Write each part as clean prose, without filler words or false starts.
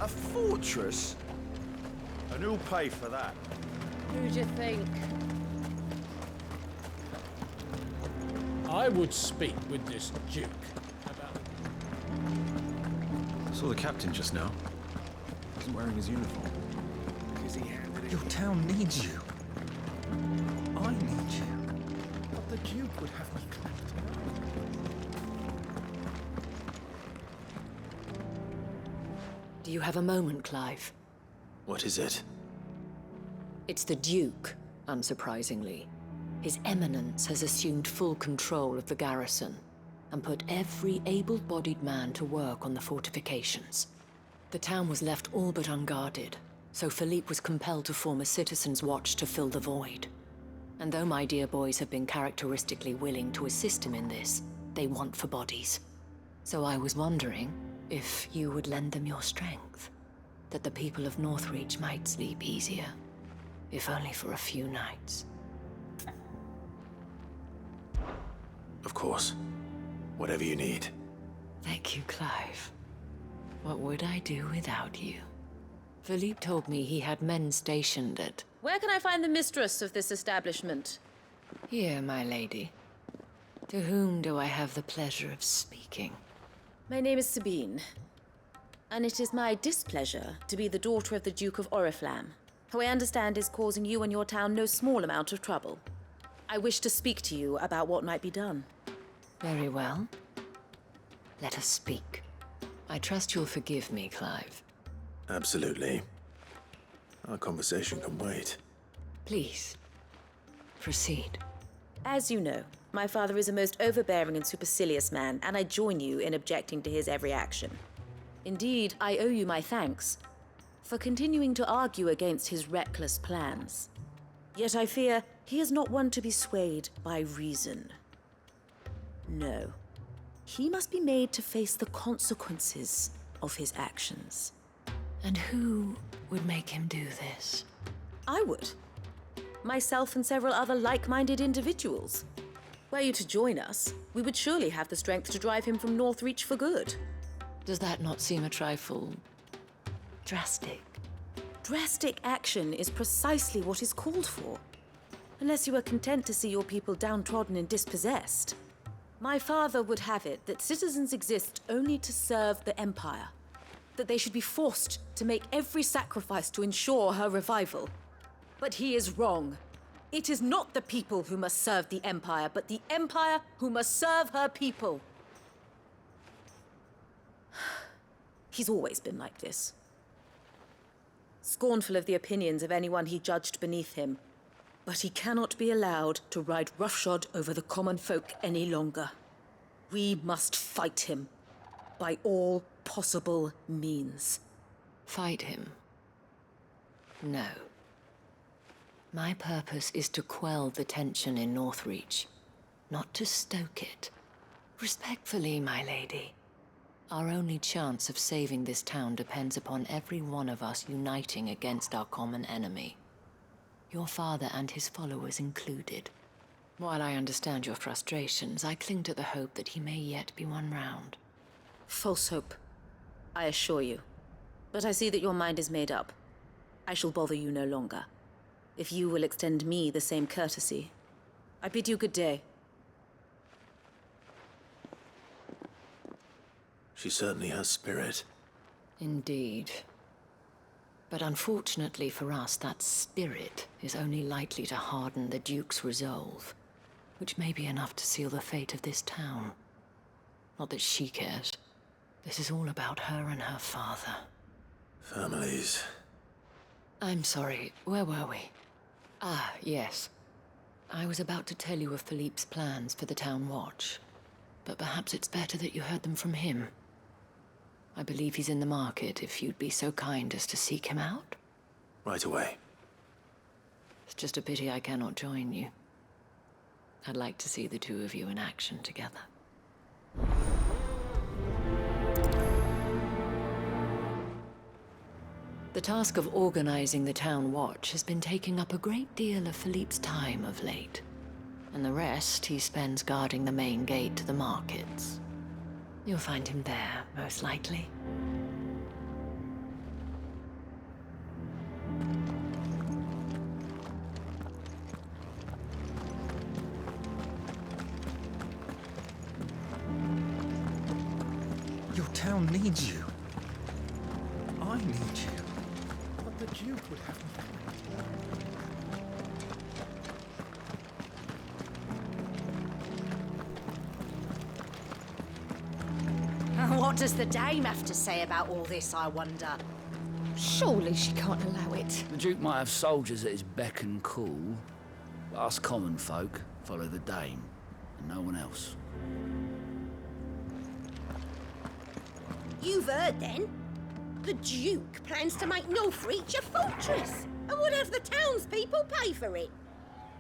A fortress? And who'll pay for that? Who do you think? I would speak with this Duke about... I saw the captain just now. He wasn't wearing his uniform. Because he handed it. Your town needs you. I need you. But the Duke would have me clapped up. Do you have a moment, Clive? What is it? It's the Duke, unsurprisingly. His Eminence has assumed full control of the garrison and put every able-bodied man to work on the fortifications. The town was left all but unguarded, so Philippe was compelled to form a citizens' watch to fill the void. And though my dear boys have been characteristically willing to assist him in this, they want for bodies. So I was wondering if you would lend them your strength, that the people of Northreach might sleep easier, if only for a few nights. Of course. Whatever you need. Thank you, Clive. What would I do without you? Philippe told me he had men stationed at... Where can I find the mistress of this establishment? Here, my lady. To whom do I have the pleasure of speaking? My name is Sabine, and it is my displeasure to be the daughter of the Duke of Oriflamme, who I understand is causing you and your town no small amount of trouble. I wish to speak to you about what might be done. Very well. Let us speak. I trust you'll forgive me, Clive. Absolutely. Our conversation can wait. Please, proceed. As you know, my father is a most overbearing and supercilious man, and I join you in objecting to his every action. Indeed, I owe you my thanks for continuing to argue against his reckless plans. Yet I fear he is not one to be swayed by reason. No. He must be made to face the consequences of his actions. And who would make him do this? I would. Myself and several other like-minded individuals. Were you to join us, we would surely have the strength to drive him from Northreach for good. Does that not seem a trifle... drastic? Drastic action is precisely what is called for. Unless you are content to see your people downtrodden and dispossessed. My father would have it that citizens exist only to serve the Empire. That they should be forced to make every sacrifice to ensure her revival. But he is wrong. It is not the people who must serve the Empire, but the Empire who must serve her people. He's always been like this. Scornful of the opinions of anyone he judged beneath him. But he cannot be allowed to ride roughshod over the common folk any longer. We must fight him by all possible means. Fight him? No. My purpose is to quell the tension in Northreach, not to stoke it. Respectfully, my lady. Our only chance of saving this town depends upon every one of us uniting against our common enemy. Your father and his followers included. While I understand your frustrations, I cling to the hope that he may yet be won round. False hope, I assure you. But I see that your mind is made up. I shall bother you no longer. If you will extend me the same courtesy, I bid you good day. She certainly has spirit. Indeed. But unfortunately for us, that spirit is only likely to harden the Duke's resolve, which may be enough to seal the fate of this town. Not that she cares. This is all about her and her father. Families. I'm sorry, where were we? Ah, yes. I was about to tell you of Philippe's plans for the town watch, but perhaps it's better that you heard them from him. I believe he's in the market, if you'd be so kind as to seek him out. Right away. It's just a pity I cannot join you. I'd like to see the two of you in action together. The task of organizing the town watch has been taking up a great deal of Philippe's time of late, and the rest he spends guarding the main gate to the markets. You'll find him there, most likely. Your town needs you. I need you. But the Duke would have me fight. What does the dame have to say about all this, I wonder? Surely she can't allow it. The Duke might have soldiers at his beck and call, but us common folk follow the dame, and no one else. You've heard then? The Duke plans to make Northreach a fortress and would have the townspeople pay for it.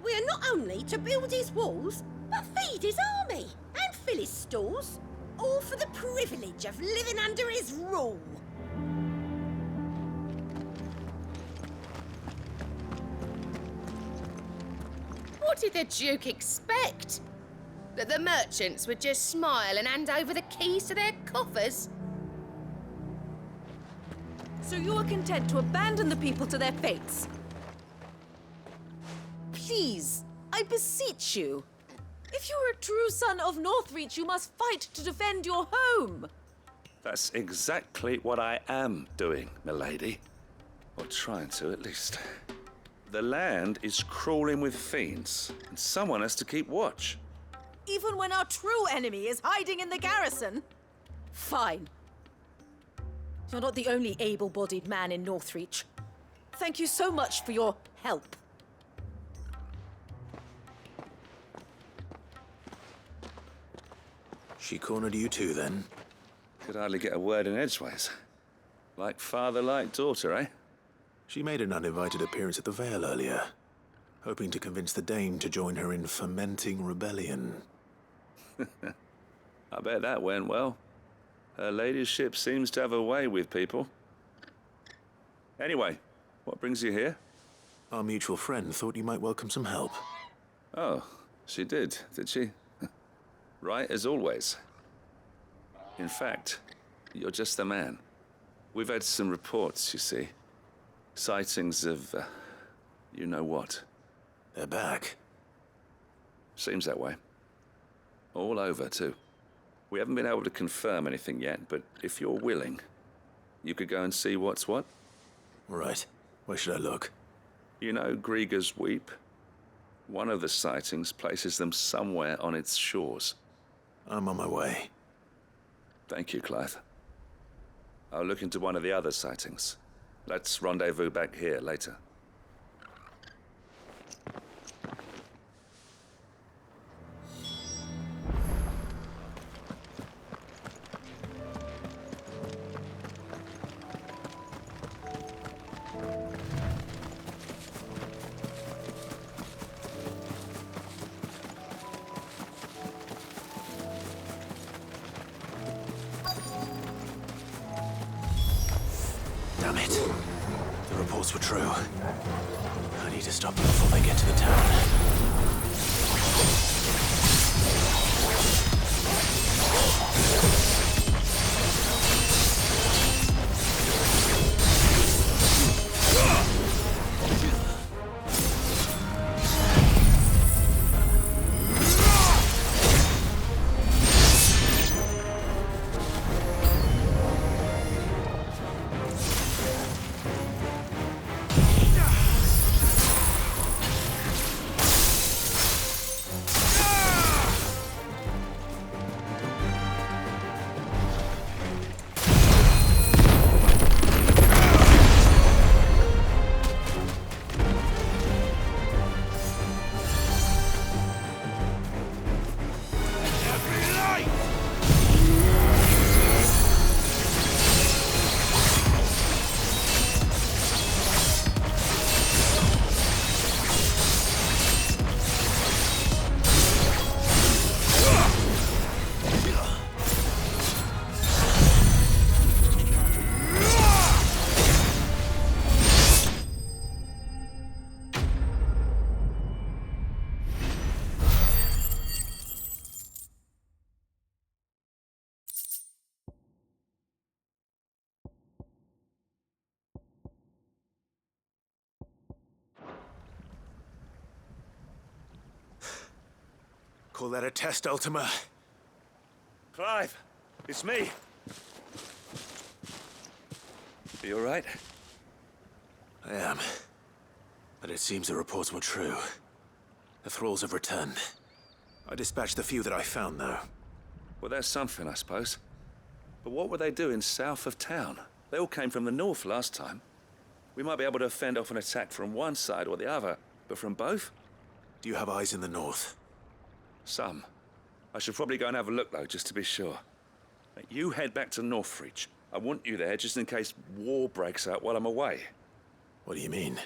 We are not only to build his walls, but feed his army and fill his stores, all for the privilege of living under his rule. What did the Duke expect? That the merchants would just smile and hand over the keys to their coffers? So you are content to abandon the people to their fates? Please, I beseech you. If you are a true son of Northreach, you must fight to defend your home. That's exactly what I am doing, milady. Or trying to, at least. The land is crawling with fiends, and someone has to keep watch. Even when our true enemy is hiding in the garrison? Fine. You're not the only able-bodied man in Northreach. Thank you so much for your help. She cornered you too, then? Could hardly get a word in edgeways. Like father, like daughter, eh? She made an uninvited appearance at the Vale earlier, hoping to convince the Dame to join her in fomenting rebellion. I bet that went well. Her ladyship seems to have a way with people. Anyway, what brings you here? Our mutual friend thought you might welcome some help. Oh, she did she? Right as always. In fact, you're just the man. We've had some reports, you see. Sightings of, you know what. They're back. Seems that way. All over, too. We haven't been able to confirm anything yet, but if you're willing, you could go and see what's what. Right. Where should I look? You know Grieger's Weep? One of the sightings places them somewhere on its shores. I'm on my way. Thank you, Clive. I'll look into one of the other sightings. Let's rendezvous back here later. Damn it. The reports were true. I need to stop them before they get to the town. Call that a test, Ultima? Clive, it's me. You all right? I am. But it seems the reports were true. The thralls have returned. I dispatched the few that I found, though. Well, that's something, I suppose. But what were they doing south of town? They all came from the north last time. We might be able to fend off an attack from one side or the other, but from both? Do you have eyes in the north? Some. I should probably go and have a look, though, just to be sure. You head back to Northreach. I want you there just in case war breaks out while I'm away. What do you mean?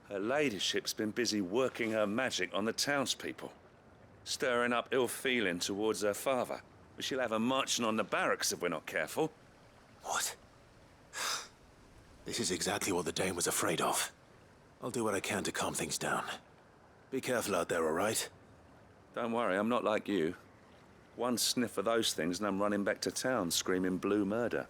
Her ladyship's been busy working her magic on the townspeople, stirring up ill feeling towards her father. But she'll have her marching on the barracks if we're not careful. What? This is exactly what the Dane was afraid of. I'll do what I can to calm things down. Be careful out there, all right? Don't worry, I'm not like you. One sniff of those things and I'm running back to town screaming blue murder.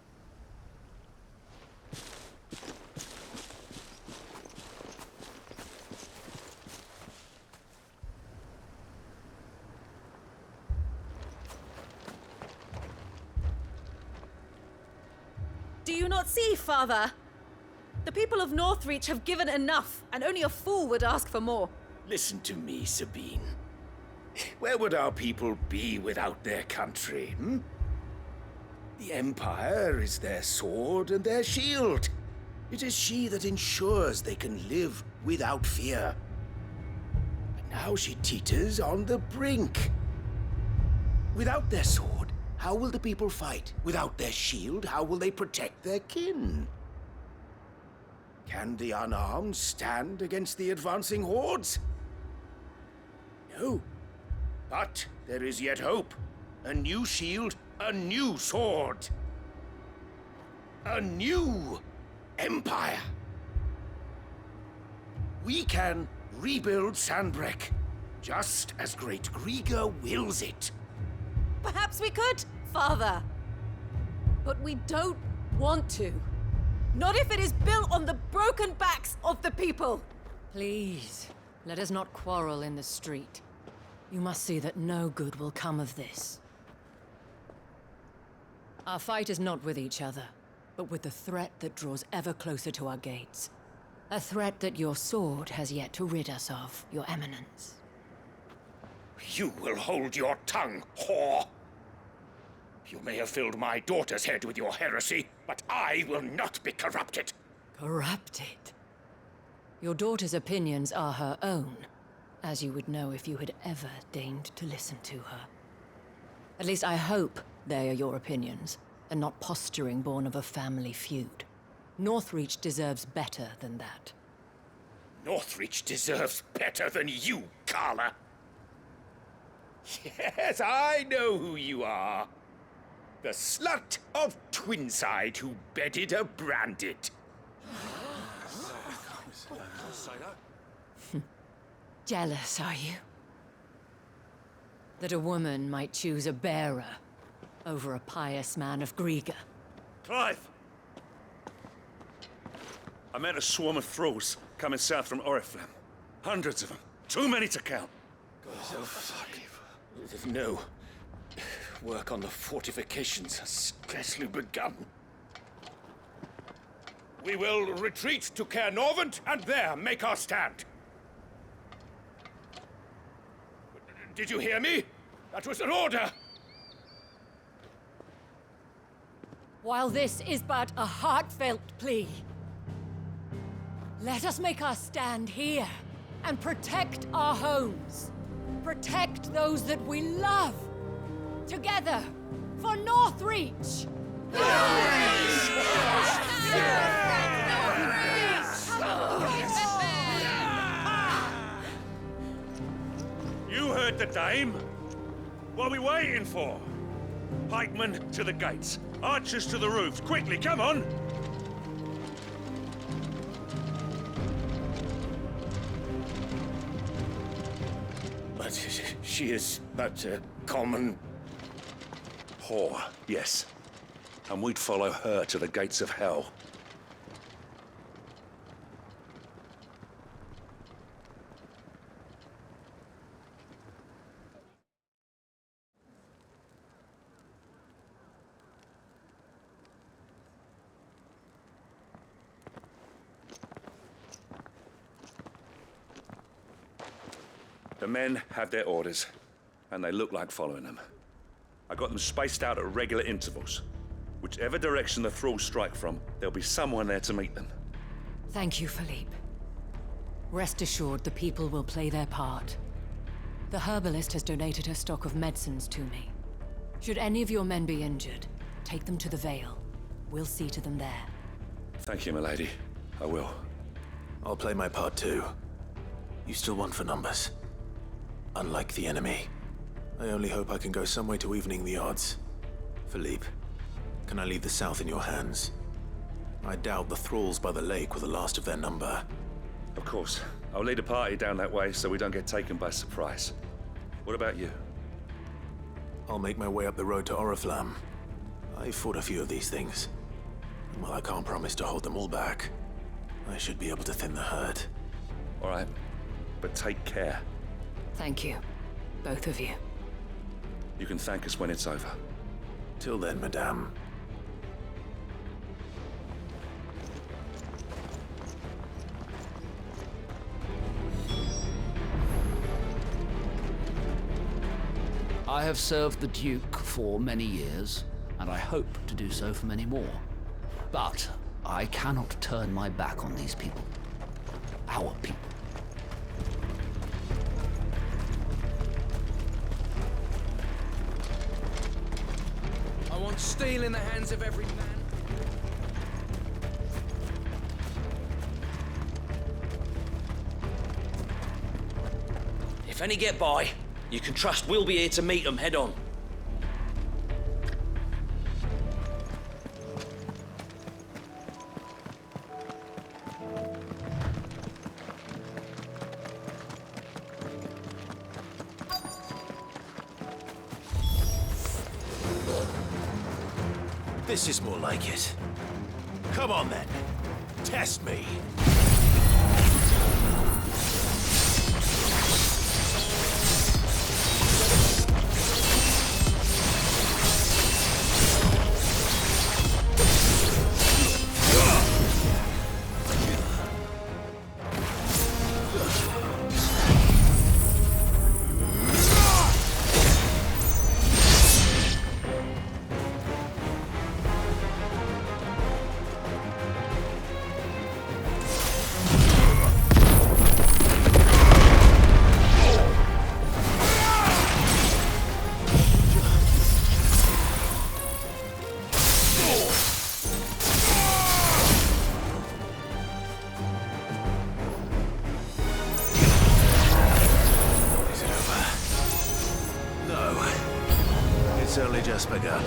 Do you not see, Father? The people of Northreach have given enough, and only a fool would ask for more. Listen to me, Sabine. Where would our people be without their country, hmm? The Empire is their sword and their shield. It is she that ensures they can live without fear. And now she teeters on the brink. Without their sword, how will the people fight? Without their shield, how will they protect their kin? Can the unarmed stand against the advancing hordes? No. But there is yet hope. A new shield, a new sword. A new empire. We can rebuild Sandbreck, just as Great Griga wills it. Perhaps we could, Father. But we don't want to. Not if it is built on the broken backs of the people. Please, let us not quarrel in the street. You must see that no good will come of this. Our fight is not with each other, but with the threat that draws ever closer to our gates. A threat that your sword has yet to rid us of, Your Eminence. You will hold your tongue, whore! You may have filled my daughter's head with your heresy, but I will not be corrupted. Corrupted? Your daughter's opinions are her own, as you would know if you had ever deigned to listen to her. At least I hope they are your opinions, and not posturing born of a family feud. Northreach deserves better than that. Northreach deserves better than you, Carla. Yes, I know who you are. The slut of Twinside who bedded a Branded. Jealous, are you? That a woman might choose a bearer over a pious man of Griga. Clive! I met a swarm of thralls coming south from Oriflamme. Hundreds of them. Too many to count. No. Work on the fortifications has scarcely begun. We will retreat to Caer Norvent and there make our stand. Did you hear me? That was an order! While this is but a heartfelt plea, let us make our stand here and protect our homes. Protect those that we love. Together, for Northreach! You heard the dame. What are we waiting for? Pikemen to the gates. Archers to the roofs. Quickly, come on! But she is but a common... whore, yes. And we'd follow her to the gates of hell. The men had their orders, and they look like following them. I got them spaced out at regular intervals. Whichever direction the thralls strike from, there'll be someone there to meet them. Thank you, Philippe. Rest assured, the people will play their part. The herbalist has donated her stock of medicines to me. Should any of your men be injured, take them to the Vale. We'll see to them there. Thank you, milady. I will. I'll play my part too. You still want for numbers. Unlike the enemy. I only hope I can go some way to evening the odds. Philippe, can I leave the South in your hands? I doubt the thralls by the lake were the last of their number. Of course. I'll lead a party down that way so we don't get taken by surprise. What about you? I'll make my way up the road to Oriflamme. I fought a few of these things. Well, I can't promise to hold them all back. I should be able to thin the herd. All right, but take care. Thank you, both of you. You can thank us when it's over. Till then, madame. I have served the Duke for many years, and I hope to do so for many more. But I cannot turn my back on these people. Our people. I want steel in the hands of every man. If any get by, you can trust we'll be here to meet them head on. This is more like it. Come on then. Test me. It's only just begun.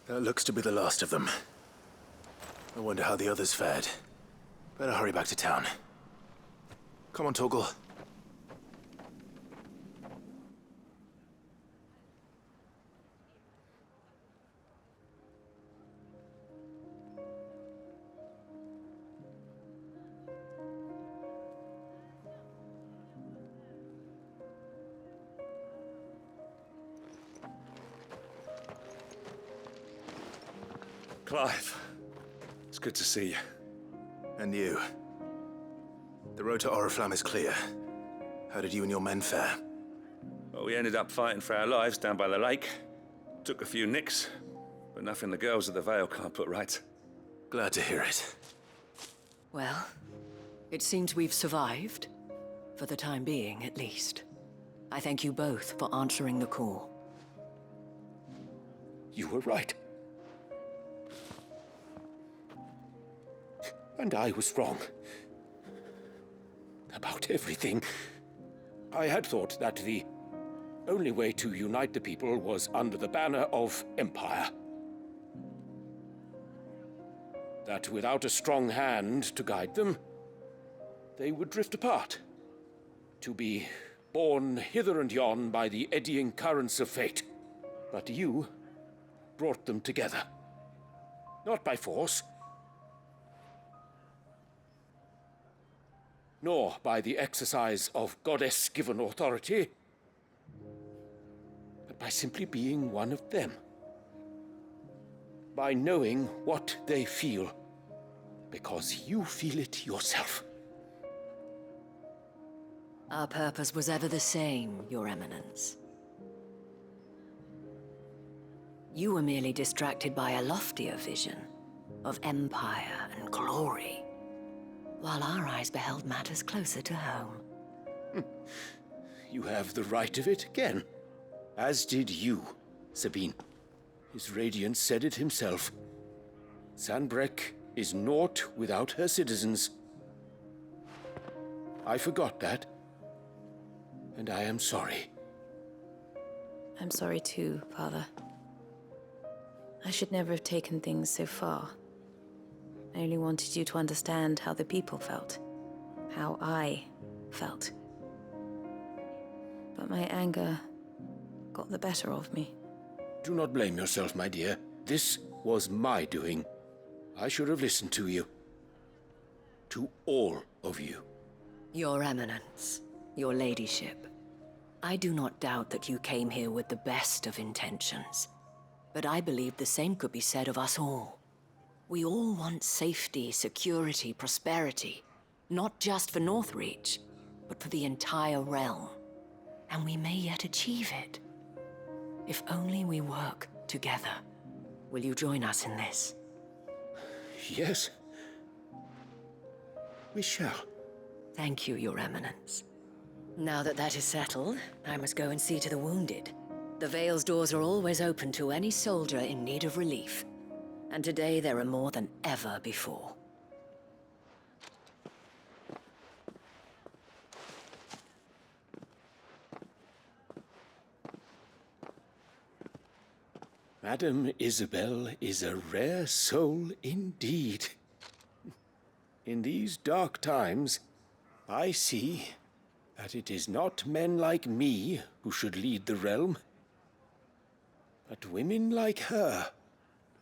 That looks to be the last of them. I wonder how the others fared. Better hurry back to town. Come on, Toggle. Clive, it's good to see you. And you. The road to Oriflamme is clear. How did you and your men fare? Well, we ended up fighting for our lives down by the lake. Took a few nicks, but nothing the girls of the Vale can't put right. Glad to hear it. Well, it seems we've survived. For the time being, at least. I thank you both for answering the call. You were right. And I was wrong. About everything. I had thought that the only way to unite the people was under the banner of Empire. That without a strong hand to guide them, they would drift apart. To be borne hither and yon by the eddying currents of fate. But you brought them together. Not by force, nor by the exercise of goddess-given authority, but by simply being one of them. By knowing what they feel, because you feel it yourself. Our purpose was ever the same, Your Eminence. You were merely distracted by a loftier vision of empire and glory, while our eyes beheld matters closer to home. You have the right of it again, as did you, Sabine. His Radiance said it himself. Sanbreque is naught without her citizens. I forgot that, and I am sorry. I'm sorry too, Father. I should never have taken things so far. I only wanted you to understand how the people felt. How I felt. But my anger got the better of me. Do not blame yourself, my dear. This was my doing. I should have listened to you. To all of you. Your Eminence, your ladyship, I do not doubt that you came here with the best of intentions. But I believe the same could be said of us all. We all want safety, security, prosperity. Not just for Northreach, but for the entire realm. And we may yet achieve it. If only we work together. Will you join us in this? Yes. We shall. Thank you, Your Eminence. Now that that is settled, I must go and see to the wounded. The Vale's doors are always open to any soldier in need of relief. And today there are more than ever before. Madame Isabel is a rare soul indeed. In these dark times, I see that it is not men like me who should lead the realm, but women like her.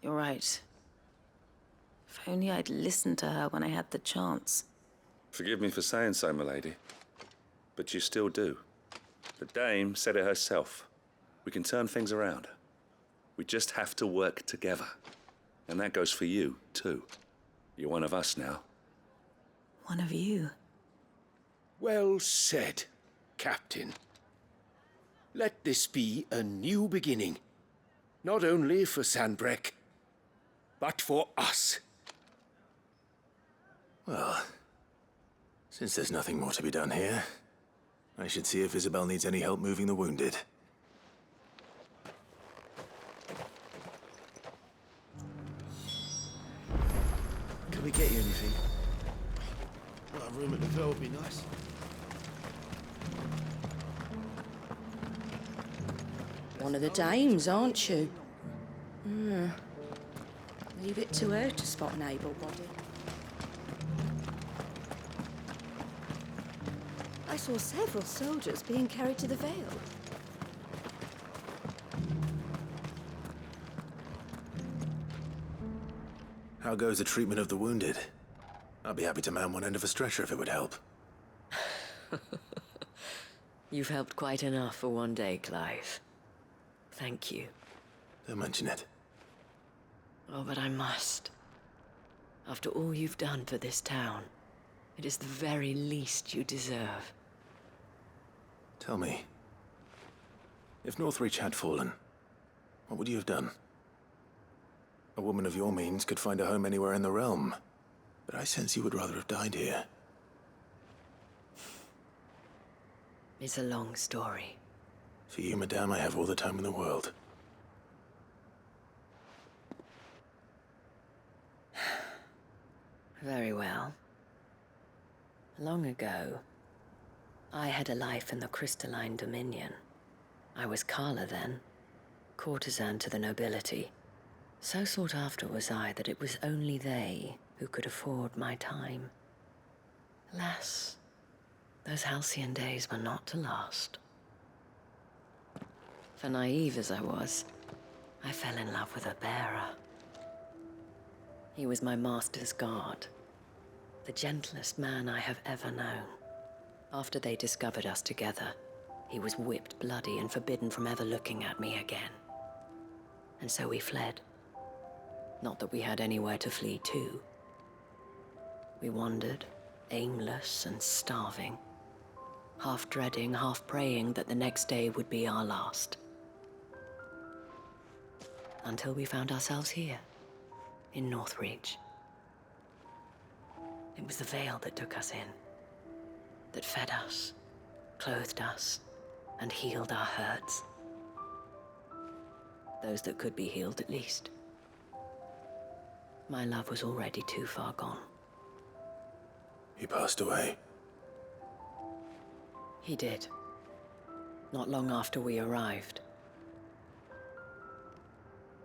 You're right. If only I'd listened to her when I had the chance. Forgive me for saying so, milady, but you still do. The dame said it herself. We can turn things around. We just have to work together. And that goes for you, too. You're one of us now. One of you? Well said, Captain. Let this be a new beginning, not only for Sanbreque, but for us. Well, since there's nothing more to be done here, I should see if Isabel needs any help moving the wounded. Can we get you anything? Well, a room at the Vitale would be nice. One of the dames, aren't you? Leave it to her to spot an able body. I saw several soldiers being carried to the Vale. How goes the treatment of the wounded? I'd be happy to man one end of a stretcher if it would help. You've helped quite enough for one day, Clive. Thank you. Don't mention it. Oh, but I must. After all you've done for this town, it is the very least you deserve. Tell me, if Northreach had fallen, what would you have done? A woman of your means could find a home anywhere in the realm, but I sense you would rather have died here. It's a long story. For you, madame, I have all the time in the world. Very well. Long ago, I had a life in the Crystalline Dominion. I was Carla then, courtesan to the nobility. So sought after was I that it was only they who could afford my time. Alas, those halcyon days were not to last. For naive as I was, I fell in love with a bearer. He was my master's guard, the gentlest man I have ever known. After they discovered us together, he was whipped bloody and forbidden from ever looking at me again. And so we fled. Not that we had anywhere to flee to. We wandered, aimless and starving, half dreading, half praying that the next day would be our last. Until we found ourselves here, in Northreach. It was the Vale that took us in, that fed us, clothed us, and healed our hurts. Those that could be healed, at least. My love was already too far gone. He passed away. He did. Not long after we arrived.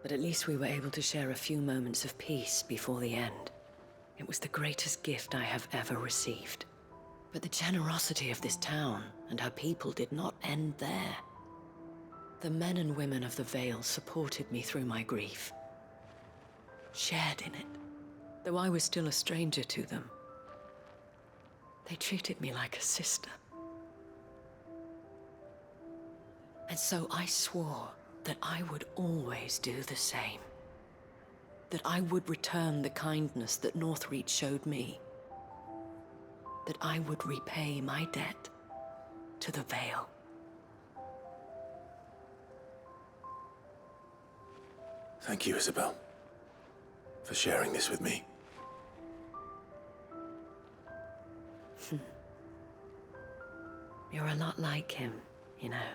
But at least we were able to share a few moments of peace before the end. It was the greatest gift I have ever received. But the generosity of this town and her people did not end there. The men and women of the Vale supported me through my grief. Shared in it, though I was still a stranger to them. They treated me like a sister. And so I swore that I would always do the same. That I would return the kindness that Northreach showed me. That I would repay my debt to the Vale. Thank you, Isabel, for sharing this with me. You're a lot like him, you know.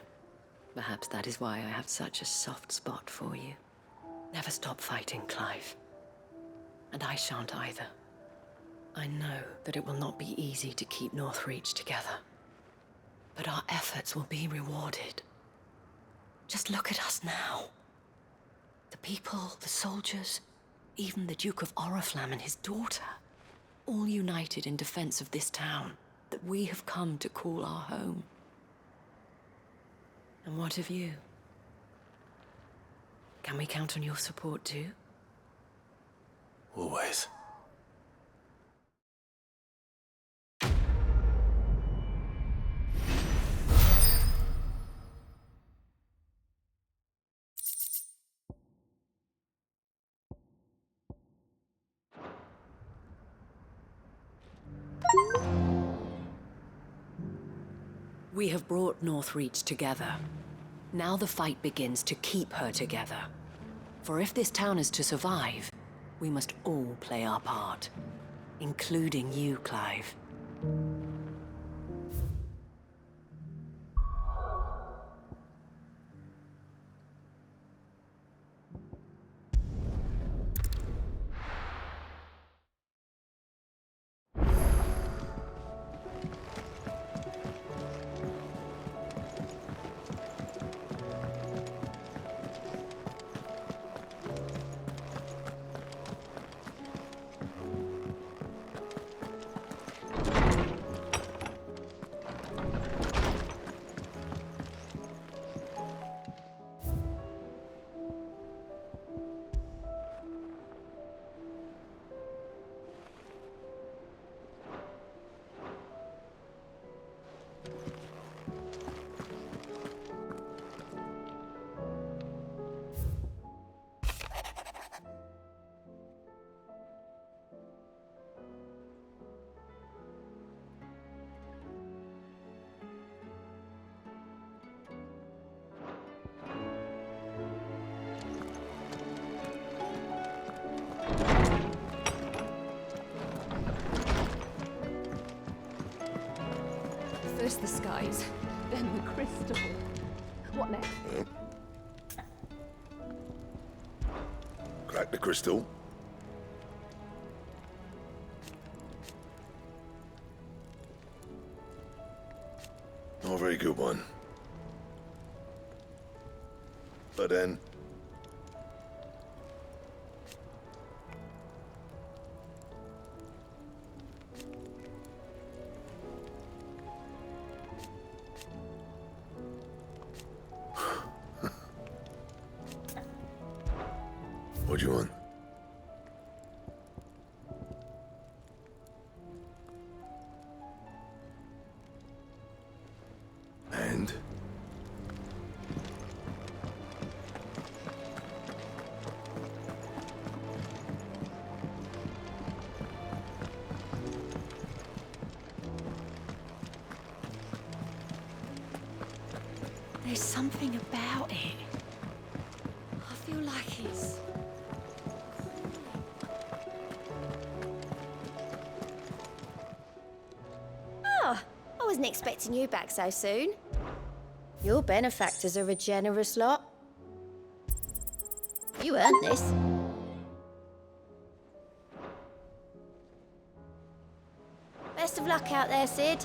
Perhaps that is why I have such a soft spot for you. Never stop fighting, Clive. And I shan't either. I know that it will not be easy to keep Northreach together. But our efforts will be rewarded. Just look at us now. The people, the soldiers, even the Duke of Oriflamme and his daughter, all united in defense of this town that we have come to call our home. And what of you? Can we count on your support too? Always. We have brought Northreach together. Now the fight begins to keep her together. For if this town is to survive, we must all play our part. Including you, Clive. First the skies, then the crystal. What next? Crack the crystal. Not a very good one. But then... What do you want? And? There's something about it. I feel like it's... I wasn't expecting you back so soon. Your benefactors are a generous lot. You earned this. Best of luck out there, Sid.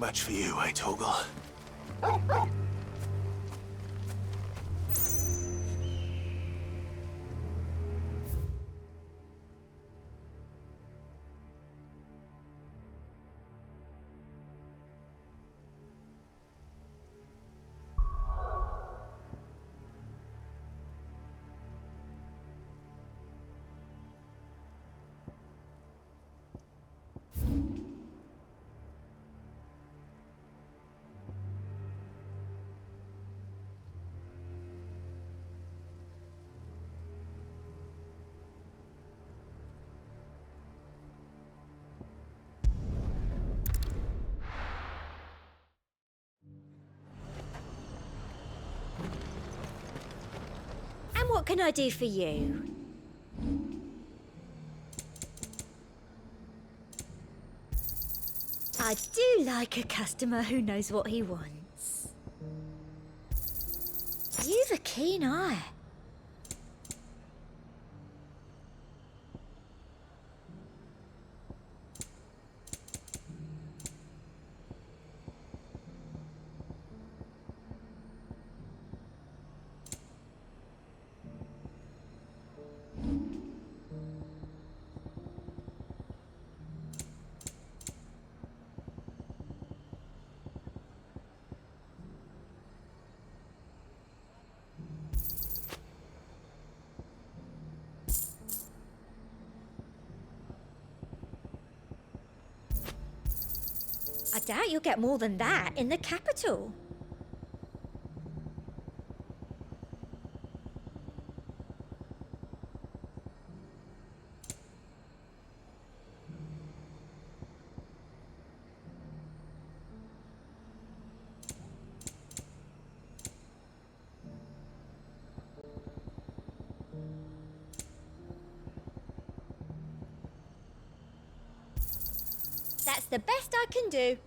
match for you, eh, Torgal? And what can I do for you? I do like a customer who knows what he wants. You've a keen eye. I doubt you'll get more than that in the capital. That's the best I can do.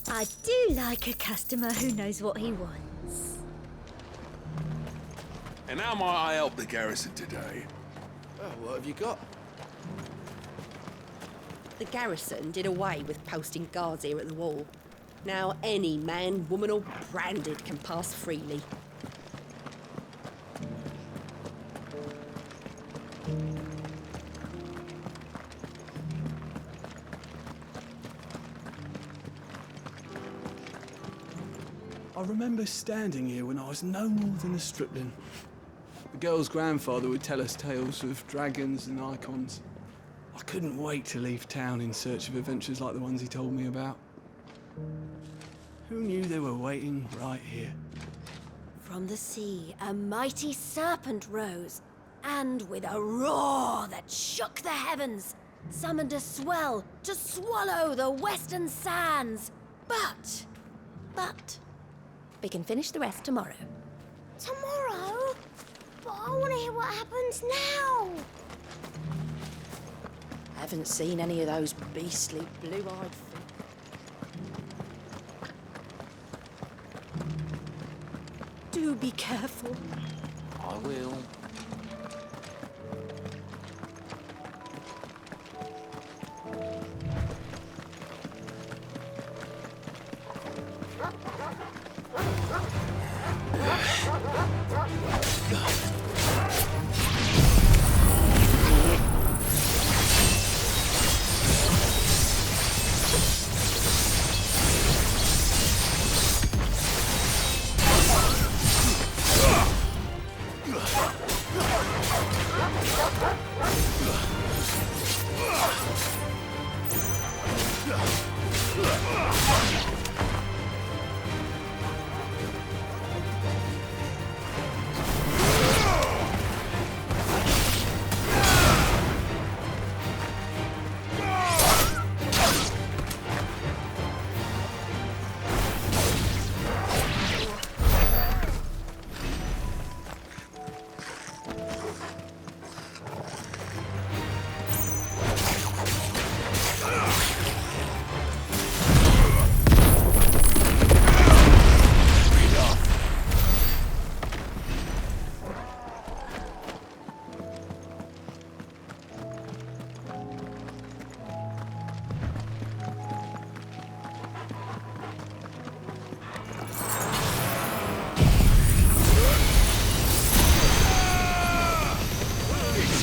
I do like a customer who knows what he wants. And how might I help the garrison today? Well, what have you got? The garrison did away with posting guards here at the wall. Now any man, woman or branded can pass freely. I remember standing here when I was no more than a stripling. The girl's grandfather would tell us tales of dragons and icons. I couldn't wait to leave town in search of adventures like the ones he told me about. Who knew they were waiting right here? From the sea, a mighty serpent rose, and with a roar that shook the heavens, summoned a swell to swallow the western sands. But, we can finish the rest tomorrow. Tomorrow? But I want to hear what happens now. I haven't seen any of those beastly blue-eyed Do be careful. I will.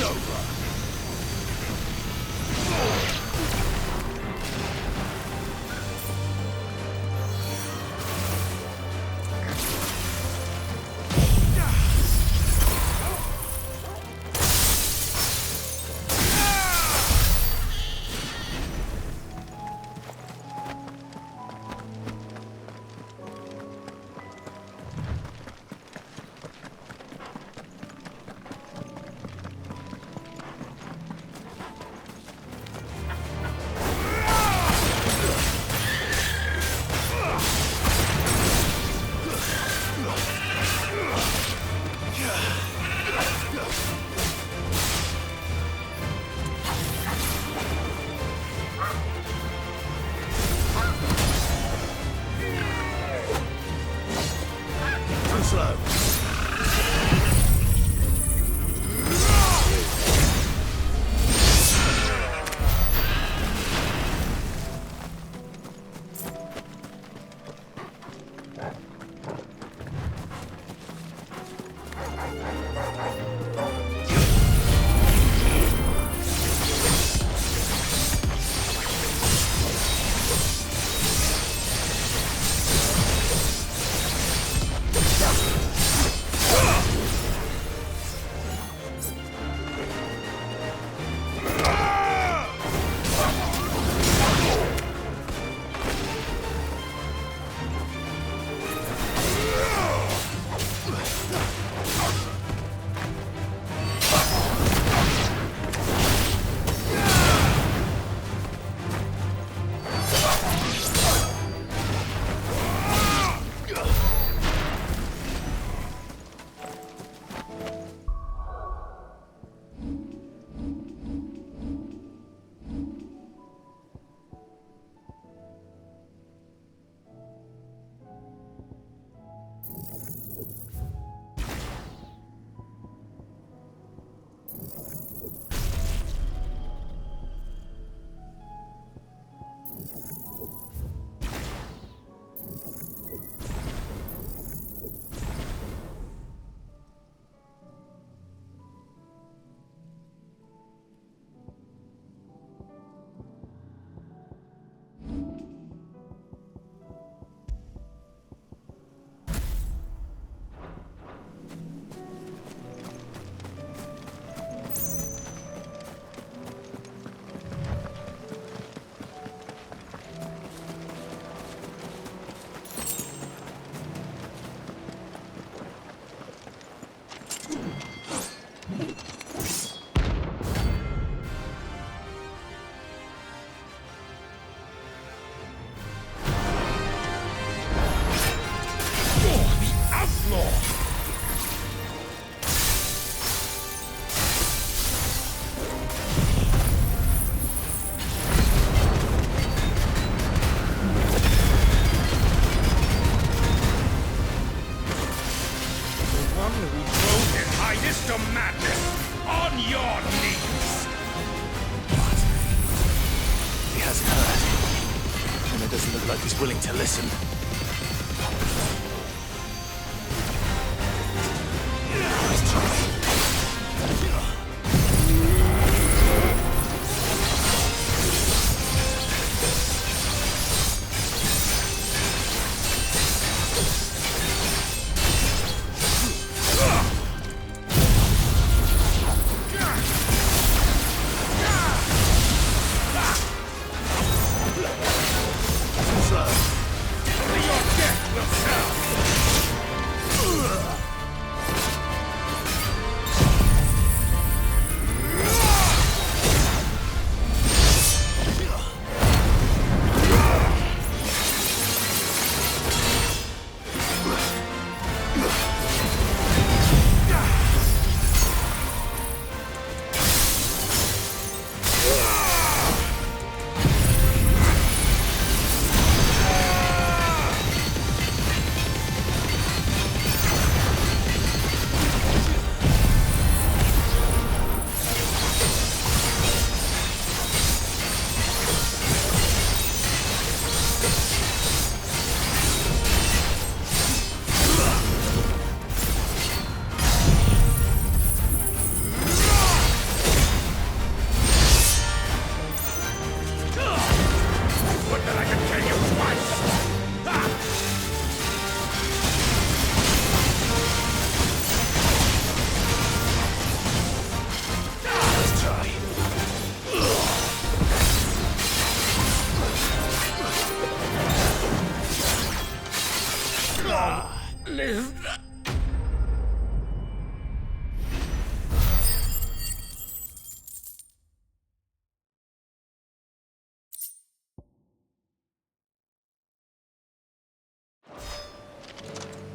over. Willing to listen. Slow.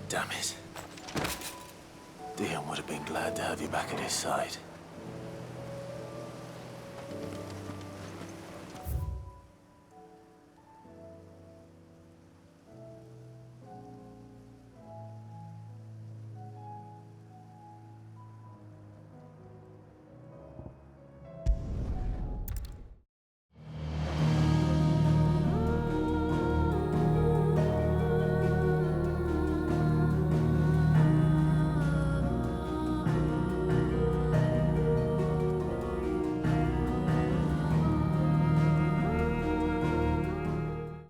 Damn it. Dion would have been glad to have you back at his side.